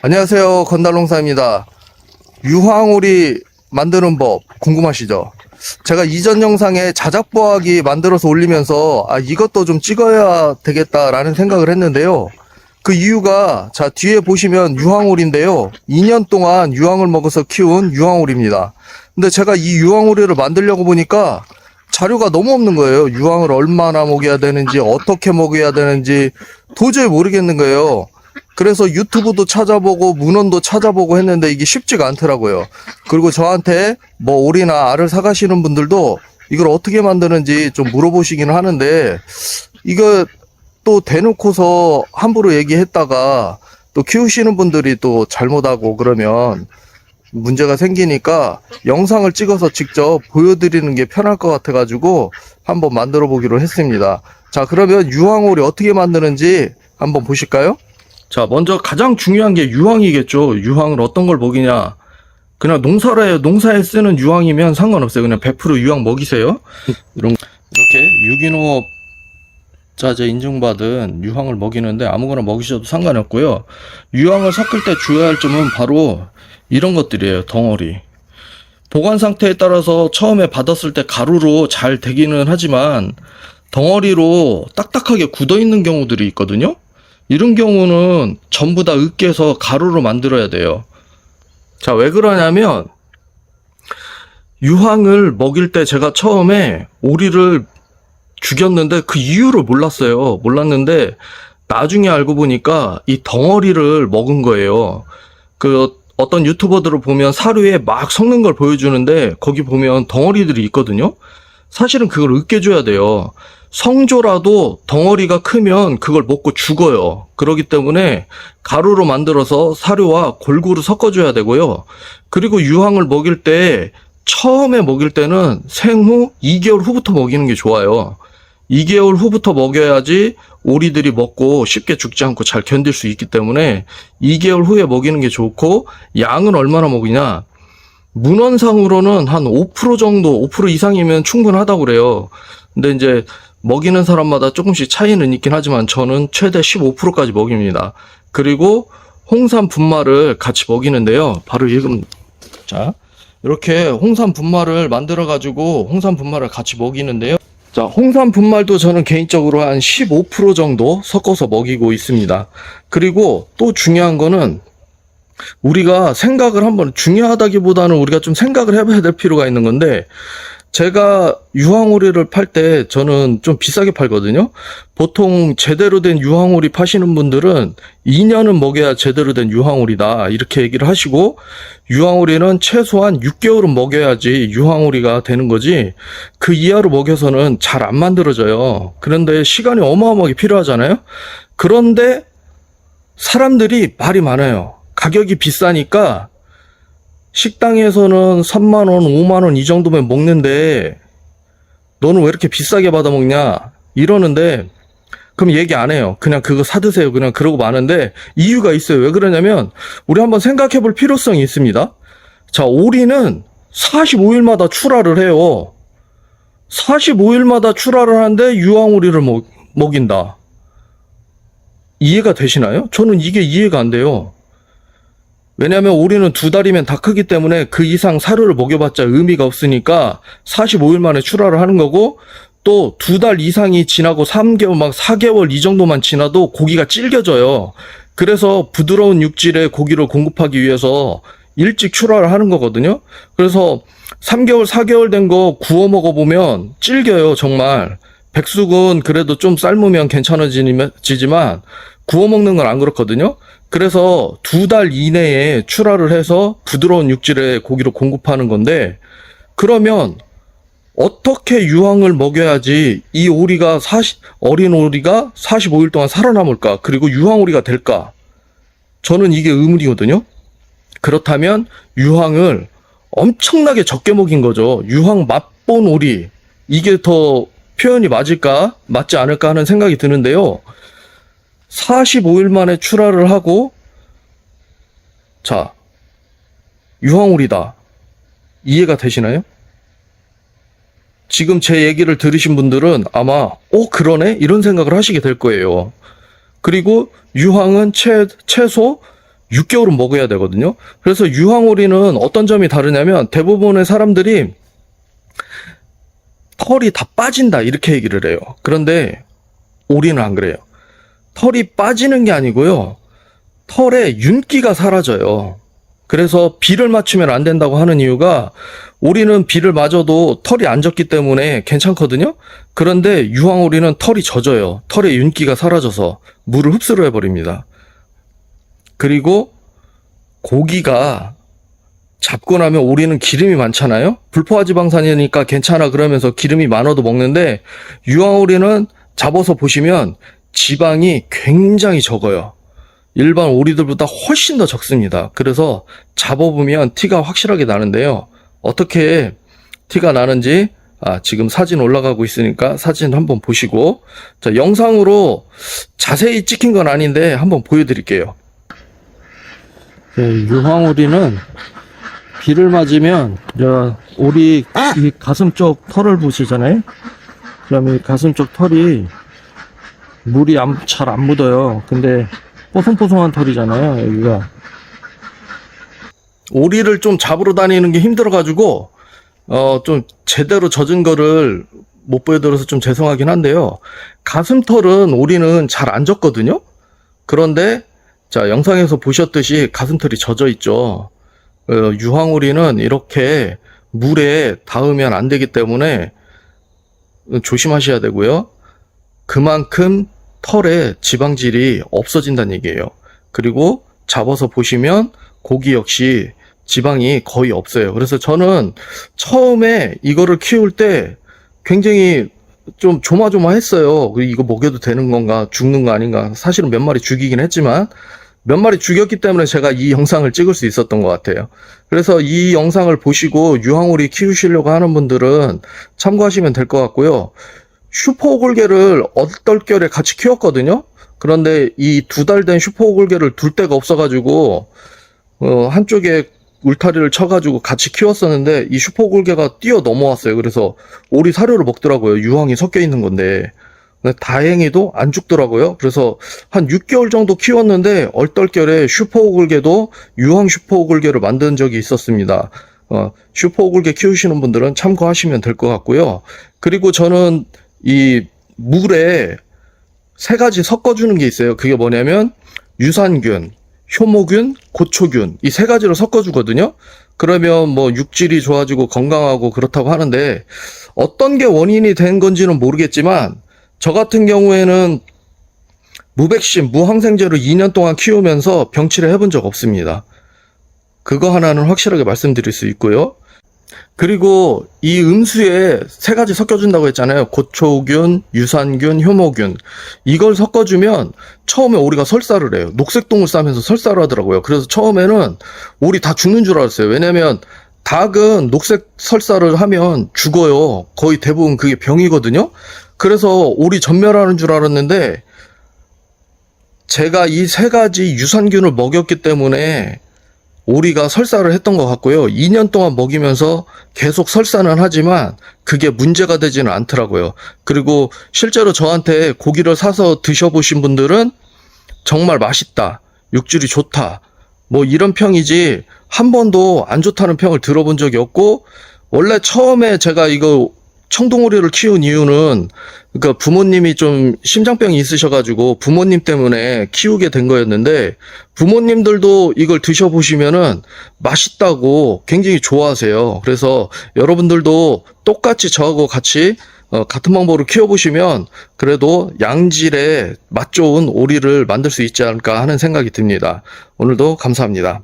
안녕하세요. 건달농사입니다. 유황오리 만드는 법 궁금하시죠? 제가 이전 영상에 자작보하기 만들어서 올리면서 이것도 좀 찍어야 되겠다라는 생각을 했는데요. 그 이유가 뒤에 보시면 유황오리인데요. 2년 동안 유황을 먹어서 키운 유황오리입니다. 근데 제가 이 유황오리를 만들려고 보니까 자료가 너무 없는 거예요. 유황을 얼마나 먹여야 되는지, 어떻게 먹여야 되는지 도저히 모르겠는 거예요. 그래서 유튜브도 찾아보고 문헌도 찾아보고 했는데 이게 쉽지가 않더라고요. 그리고 저한테 오리나 알을 사가시는 분들도 이걸 어떻게 만드는지 좀 물어보시긴 하는데, 이거 또 대놓고서 함부로 얘기했다가 또 키우시는 분들이 또 잘못하고 그러면 문제가 생기니까 영상을 찍어서 직접 보여드리는 게 편할 것 같아가지고 한번 만들어 보기로 했습니다. 자, 그러면 유황오리 어떻게 만드는지 한번 보실까요? 자, 먼저 가장 중요한 게 유황이겠죠. 유황을 어떤 걸 먹이냐. 그냥 농사에 쓰는 유황이면 상관없어요. 그냥 100% 유황 먹이세요. 이렇게 유기농업자재 인증받은 유황을 먹이는데 아무거나 먹이셔도 상관없고요. 유황을 섞을 때 주의해야 할 점은 바로 이런 것들이에요. 덩어리. 보관 상태에 따라서 처음에 받았을 때 가루로 잘 되기는 하지만 덩어리로 딱딱하게 굳어 있는 경우들이 있거든요. 이런 경우는 전부 다 으깨서 가루로 만들어야 돼요. 자, 왜 그러냐면 유황을 먹일 때 제가 처음에 오리를 죽였는데 그 이유를 몰랐는데 나중에 알고 보니까 이 덩어리를 먹은 거예요. 어떤 유튜버들을 보면 사료에 막 섞는 걸 보여주는데 거기 보면 덩어리들이 있거든요. 사실은 그걸 으깨줘야 돼요. 성조라도 덩어리가 크면 그걸 먹고 죽어요. 그렇기 때문에 가루로 만들어서 사료와 골고루 섞어줘야 되고요. 그리고 유황을 먹일 때 처음에 먹일 때는 생후 2개월 후부터 먹이는 게 좋아요. 2개월 후부터 먹여야지 오리들이 먹고 쉽게 죽지 않고 잘 견딜 수 있기 때문에 2개월 후에 먹이는 게 좋고, 양은 얼마나 먹이냐? 문헌상으로는 한 5% 정도, 5% 이상이면 충분하다고 그래요. 근데 이제 먹이는 사람마다 조금씩 차이는 있긴 하지만 저는 최대 15%까지 먹입니다. 그리고 홍삼 분말을 같이 먹이는데요. 바로 지금 이렇게 홍삼 분말을 만들어 가지고 홍삼 분말을 같이 먹이는데요. 자, 홍삼 분말도 저는 개인적으로 한 15% 정도 섞어서 먹이고 있습니다. 그리고 또 중요한 거는 우리가 중요하다기보다는 우리가 좀 생각을 해봐야 될 필요가 있는 건데, 제가 유황오리를 팔 때 저는 좀 비싸게 팔거든요. 보통 제대로 된 유황오리 파시는 분들은 2년은 먹여야 제대로 된 유황오리다 이렇게 얘기를 하시고, 유황오리는 최소한 6개월은 먹여야지 유황오리가 되는 거지 그 이하로 먹여서는 잘 안 만들어져요. 그런데 시간이 어마어마하게 필요하잖아요. 그런데 사람들이 말이 많아요. 가격이 비싸니까 식당에서는 3만원, 5만원 이 정도면 먹는데 너는 왜 이렇게 비싸게 받아 먹냐 이러는데, 그럼 얘기 안 해요. 그냥 그거 사드세요. 그냥 그러고 마는데 이유가 있어요. 왜 그러냐면 우리 한번 생각해 볼 필요성이 있습니다. 자, 오리는 45일마다 출하를 해요. 45일마다 출하를 하는데 유황오리를 먹인다. 이해가 되시나요? 저는 이게 이해가 안 돼요. 왜냐하면 오리는 2달이면 다 크기 때문에 그 이상 사료를 먹여봤자 의미가 없으니까 45일 만에 출하를 하는 거고, 또 2달 이상이 지나고 3개월, 4개월 이 정도만 지나도 고기가 질겨져요. 그래서 부드러운 육질의 고기를 공급하기 위해서 일찍 출하를 하는 거거든요. 그래서 3개월, 4개월 된 거 구워 먹어보면 질겨요, 정말. 백숙은 그래도 좀 삶으면 괜찮아지지만 구워 먹는 건 안 그렇거든요. 그래서 2달 이내에 출하를 해서 부드러운 육질의 고기를 공급하는 건데, 그러면 어떻게 유황을 먹여야지 이 어린 오리가 45일 동안 살아남을까? 그리고 유황오리가 될까? 저는 이게 의문이거든요. 그렇다면 유황을 엄청나게 적게 먹인 거죠. 유황 맛본 오리. 이게 더 표현이 맞지 않을까 하는 생각이 드는데요. 45일 만에 출하를 하고, 자, 유황오리다. 이해가 되시나요? 지금 제 얘기를 들으신 분들은 아마 그러네? 이런 생각을 하시게 될 거예요. 그리고 유황은 최소 6개월은 먹어야 되거든요. 그래서 유황오리는 어떤 점이 다르냐면 대부분의 사람들이 털이 다 빠진다 이렇게 얘기를 해요. 그런데 오리는 안 그래요. 털이 빠지는 게 아니고요. 털에 윤기가 사라져요. 그래서 비를 맞추면 안 된다고 하는 이유가 오리는 비를 맞아도 털이 안 젖기 때문에 괜찮거든요. 그런데 유황오리는 털이 젖어요. 털에 윤기가 사라져서 물을 흡수를 해버립니다. 그리고 고기가 잡고 나면 오리는 기름이 많잖아요. 불포화 지방산이니까 괜찮아 그러면서 기름이 많아도 먹는데 유황오리는 잡아서 보시면 지방이 굉장히 적어요. 일반 오리들보다 훨씬 더 적습니다. 그래서 잡아보면 티가 확실하게 나는데요. 어떻게 티가 나는지 지금 사진 올라가고 있으니까 사진 한번 보시고, 자, 영상으로 자세히 찍힌 건 아닌데 한번 보여드릴게요. 네, 유황오리는 비를 맞으면 오리 이 가슴 쪽 털을 보시잖아요. 그러면 이 가슴 쪽 털이 물이 잘 안 묻어요. 근데 뽀송뽀송한 털이잖아요. 여기가 오리를 좀 잡으러 다니는 게 힘들어가지고 좀 제대로 젖은 거를 못 보여드려서 좀 죄송하긴 한데요. 가슴털은 오리는 잘 안 젖거든요. 그런데 자, 영상에서 보셨듯이 가슴털이 젖어 있죠. 유황오리는 이렇게 물에 닿으면 안 되기 때문에 조심하셔야 되고요. 그만큼 털에 지방질이 없어진다는 얘기예요. 그리고 잡아서 보시면 고기 역시 지방이 거의 없어요. 그래서 저는 처음에 이거를 키울 때 굉장히 좀 조마조마했어요. 이거 먹여도 되는 건가, 죽는 거 아닌가. 사실은 몇 마리 죽이긴 했지만 몇 마리 죽였기 때문에 제가 이 영상을 찍을 수 있었던 것 같아요. 그래서 이 영상을 보시고 유황오리 키우시려고 하는 분들은 참고하시면 될 것 같고요. 슈퍼오골개를 얼떨결에 같이 키웠거든요. 그런데 이 2달 된 슈퍼오골개를 둘 데가 없어가지고 한쪽에 울타리를 쳐가지고 같이 키웠었는데 이 슈퍼오골개가 뛰어 넘어왔어요. 그래서 오리 사료를 먹더라고요. 유황이 섞여 있는 건데. 근데 다행히도 안 죽더라고요. 그래서 한 6개월 정도 키웠는데 얼떨결에 슈퍼오골개도 유황 슈퍼오골개를 만든 적이 있었습니다. 슈퍼오골개 키우시는 분들은 참고하시면 될 것 같고요. 그리고 저는 이 물에 3가지 섞어주는 게 있어요. 그게 뭐냐면 유산균, 효모균, 고초균 이 3가지를 섞어주거든요. 그러면 뭐 육질이 좋아지고 건강하고 그렇다고 하는데 어떤 게 원인이 된 건지는 모르겠지만 저 같은 경우에는 무백신, 무항생제로 2년 동안 키우면서 병치를 해본 적 없습니다. 그거 하나는 확실하게 말씀드릴 수 있고요. 그리고 이 음수에 3가지 섞여준다고 했잖아요. 고초균, 유산균, 효모균. 이걸 섞어주면 처음에 오리가 설사를 해요. 녹색동을 싸면서 설사를 하더라고요. 그래서 처음에는 오리 다 죽는 줄 알았어요. 왜냐면 닭은 녹색 설사를 하면 죽어요. 거의 대부분 그게 병이거든요. 그래서 오리 전멸하는 줄 알았는데 제가 이 3가지 유산균을 먹였기 때문에 오리가 설사를 했던 것 같고요. 2년 동안 먹이면서 계속 설사는 하지만 그게 문제가 되지는 않더라고요. 그리고 실제로 저한테 고기를 사서 드셔보신 분들은 정말 맛있다, 육질이 좋다, 뭐 이런 평이지 한 번도 안 좋다는 평을 들어본 적이 없고, 원래 처음에 제가 이거 청동오리를 키운 이유는 그러니까 부모님이 좀 심장병이 있으셔가지고 부모님 때문에 키우게 된 거였는데 부모님들도 이걸 드셔보시면은 맛있다고 굉장히 좋아하세요. 그래서 여러분들도 똑같이 저하고 같이 같은 방법으로 키워보시면 그래도 양질의 맛 좋은 오리를 만들 수 있지 않을까 하는 생각이 듭니다. 오늘도 감사합니다.